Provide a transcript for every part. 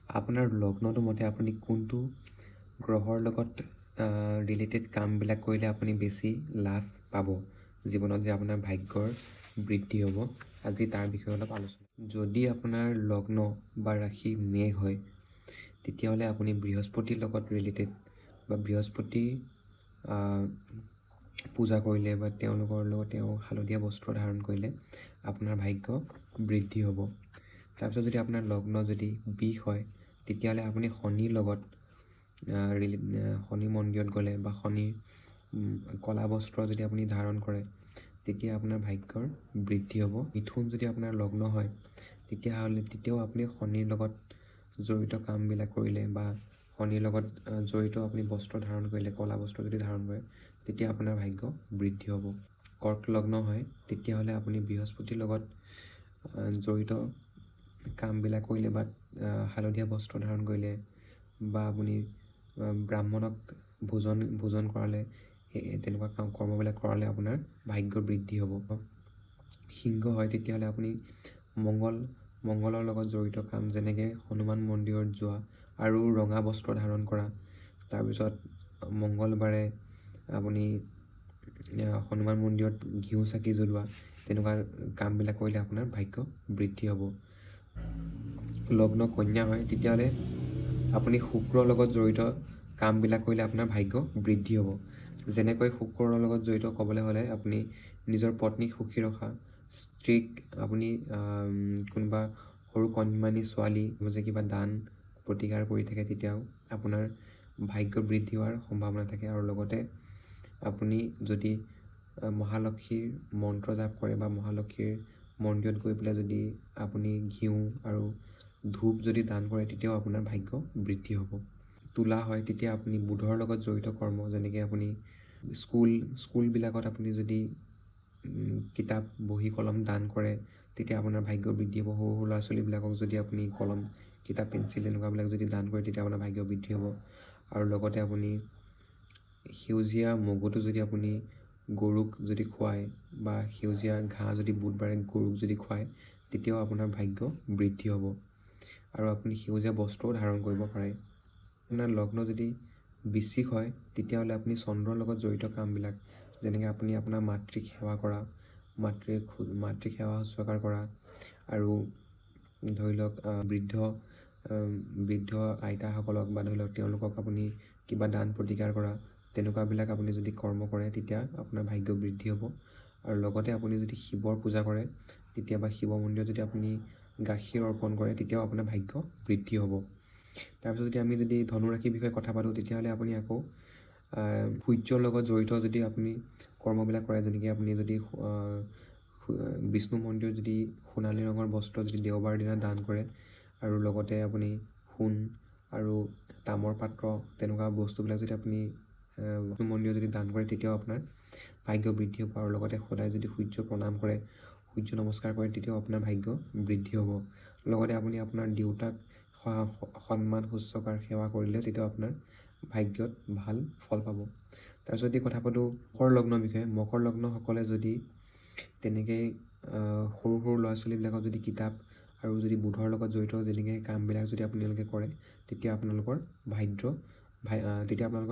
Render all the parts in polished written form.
আপোনাৰ লগ্নটো মতে আপুনি কোনটো গ্ৰহৰ লগত ৰিলেটেড কামবিলাক কৰিলে আপুনি বেছি লাভ পাব জীৱনত, যে আপোনাৰ ভাগ্যৰ বৃদ্ধি হ'ব। আজি তাৰ বিষয়ে অলপ আলোচনা। যদি আপোনাৰ লগ্ন বা ৰাশি মেঘ হয়, তেতিয়াহ'লে আপুনি বৃহস্পতিৰ লগত ৰিলেটেড বা বৃহস্পতি পূজা কৰিলে বা তেওঁলোকৰ লগত হালধীয়া বস্ত্ৰ ধাৰণ কৰিলে আপোনাৰ ভাগ্য বৃদ্ধি হ'ব। তাৰপিছত যদি আপোনাৰ লগ্ন যদি বিষ হয়, তেতিয়াহ'লে আপুনি শনিৰ লগত শনি মন্দিৰত গ'লে বা শনিৰ ক'লা বস্ত্ৰ যদি আপুনি ধাৰণ কৰে, তেতিয়া আপোনাৰ ভাগ্যৰ বৃদ্ধি হ'ব। মিথুন যদি আপোনাৰ লগ্ন হয়, তেতিয়াও আপুনি শনিৰ লগত জড়িত কামবিলাক কৰিলে বা শনিৰ লগত জড়িত আপুনি বস্ত্ৰ ধাৰণ কৰিলে, ক'লা বস্ত্ৰ যদি ধাৰণ কৰে, তেতিয়া আপোনাৰ ভাগ্য বৃদ্ধি হ'ব। কৰ্ক লগ্ন হয়, তেতিয়াহ'লে আপুনি বৃহস্পতিৰ লগত জড়িত কামবিলাক কৰিলে বা হালধীয়া বস্ত্ৰ ধাৰণ কৰিলে বা আপুনি ব্ৰাহ্মণক ভোজন কৰালে, তেনেকুৱা কৰ্মবিলাক কৰালে আপোনাৰ ভাগ্য বৃদ্ধি হ'ব। সিংহ হয়, তেতিয়াহ'লে আপুনি মংগলৰ লগত জড়িত কাম, যেনেকৈ হনুমান মন্দিৰত যোৱা আৰু ৰঙা বস্ত্ৰ ধাৰণ কৰা। তাৰপিছত মংগলবাৰে আপুনি হনুমান মন্দিৰত ঘিউ চাকি জ্বলোৱা, তেনেকুৱা কামবিলাক কৰিলে আপোনাৰ ভাগ্য বৃদ্ধি হ'ব। লগ্ন কন্যা হয়, তেতিয়াহ'লে আপুনি শুক্ৰৰ লগত জড়িত কামবিলাক কৰিলে আপোনাৰ ভাগ্য বৃদ্ধি হ'ব। যেনেকৈ শুক্ৰৰ লগত জড়িত ক'বলৈ হ'লে আপুনি নিজৰ পত্নীক সুখী ৰখা, স্ত্ৰীক আপুনি কোনোবা সৰু কণমানি ছোৱালী যে কিবা দান প্ৰতিকাৰ কৰি থাকে, তেতিয়াও আপোনাৰ ভাগ্য বৃদ্ধি হোৱাৰ সম্ভাৱনা থাকে। আৰু লগতে আপুনি যদি মহালক্ষ্মীৰ মন্ত্ৰ জাপ কৰে বা মহালক্ষ্মীৰ মন্দিৰত গৈ পেলাই যদি আপুনি ঘিউ আৰু ধূপ যদি দান কৰে, তেতিয়াও আপোনাৰ ভাগ্য বৃদ্ধি হ'ব। তুলা হয়, তেতিয়া আপুনি বুধৰ লগত জড়িত কৰ্ম, যেনেকৈ আপুনি স্কুলবিলাকত আপুনি যদি কিতাপ বহী কলম দান কৰে, তেতিয়া আপোনাৰ ভাগ্য বৃদ্ধি হ'ব। সৰু ল'ৰা ছোৱালীবিলাকক যদি আপুনি কলম কিতাপ পেঞ্চিল এনেকুৱাবিলাক যদি দান কৰে, তেতিয়া আপোনাৰ ভাগ্য বৃদ্ধি হ'ব। আৰু লগতে আপুনি সেউজীয়া মগুটো যদি আপুনি গৰুক যদি খুৱায় বা সেউজীয়া ঘাঁহ যদি বুধবাৰে গৰুক যদি খুৱায়, তেতিয়াও আপোনাৰ ভাগ্য বৃদ্ধি হ'ব। আৰু আপুনি সেউজীয়া বস্ত্ৰও ধাৰণ কৰিব পাৰে। আপোনাৰ লগ্ন যদি বৃশ্চিক হয়, তেতিয়াহ'লে আপুনি চন্দ্ৰৰ লগত জড়িত কামবিলাক, যেনেকৈ আপুনি আপোনাৰ মাতৃক সেৱা কৰা, মাতৃক সেৱা শুশ্ৰূষা কৰা, আৰু ধৰি লওক বৃদ্ধ আইতাসকলক বা ধৰি লওক তেওঁলোকক আপুনি কিবা দান প্ৰতিকাৰ কৰা, তেনেকুৱাবিলাক আপুনি যদি কৰ্ম কৰে, তেতিয়া আপোনাৰ ভাগ্য বৃদ্ধি হ'ব। আৰু লগতে আপুনি যদি শিৱৰ পূজা কৰে, তেতিয়া বা শিৱ মন্দিৰত যদি আপুনি গাখীৰ অৰ্পণ কৰে, তেতিয়াও আপোনাৰ ভাগ্য বৃদ্ধি হ'ব। তাৰপিছত যদি আমি ধনু ৰাশিৰ বিষয়ে কথা পাতোঁ, তেতিয়াহ'লে আপুনি আকৌ সূৰ্যৰ লগত জড়িত যদি আপুনি কৰ্মবিলাক কৰে, যেনেকৈ আপুনি যদি বিষ্ণু মন্দিৰত যদি সোণালী ৰঙৰ বস্ত্ৰ যদি দেওবাৰ দিনা দান কৰে, আৰু লগতে আপুনি সোণ আৰু তামৰ পাত্ৰ তেনেকুৱা বস্তুবিলাক যদি আপুনি বিষ্ণু মন্দিৰত যদি দান কৰে, তেতিয়াও আপোনাৰ ভাগ্য বৃদ্ধি হ'ব। আৰু লগতে সদায় যদি সূৰ্য প্ৰণাম কৰে, সূৰ্য নমস্কাৰ কৰে, তেতিয়াও আপোনাৰ ভাগ্য বৃদ্ধি হ'ব। লগতে আপুনি আপোনাৰ দেউতাক সন্মান শুশ্ৰূষাৰ সেৱা কৰিলে, তেতিয়াও আপোনাৰ ভাগ্যত ভাল ফল পাব। তাৰপিছত যদি কথা পাতোঁ মকৰ লগ্নৰ বিষয়ে, মকৰ লগ্নসকলে যদি তেনেকৈ সৰু ল'ৰা ছোৱালীবিলাকক যদি কিতাপ আৰু যদি বুধৰ লগত জড়িত যেনেকৈ কামবিলাক যদি আপোনালোকে কৰে, তেতিয়া আপোনালোকৰ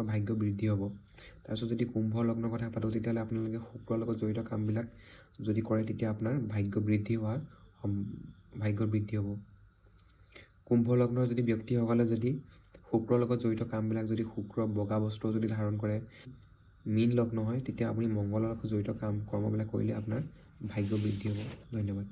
ভাগ্য বৃদ্ধি হ'ব। তাৰপিছত যদি কুম্ভ লগ্নৰ কথা পাতোঁ, তেতিয়াহ'লে আপোনালোকে শুক্ৰৰ লগত জড়িত কামবিলাক যদি কৰে, তেতিয়া আপোনাৰ ভাগ্য বৃদ্ধি হ'ব। কুম্ভ লগ্নৰ যদি ব্যক্তিসকলে যদি শুক্ৰৰ লগত জড়িত কামবিলাক যদি শুক্ৰ বগা বস্ত্ৰ যদি ধাৰণ কৰে, মীন লগ্ন হয়, তেতিয়া আপুনি মংগলৰ লগত জড়িত কৰ্মবিলাক কৰিলে আপোনাৰ ভাগ্য বৃদ্ধি হ'ব। ধন্যবাদ।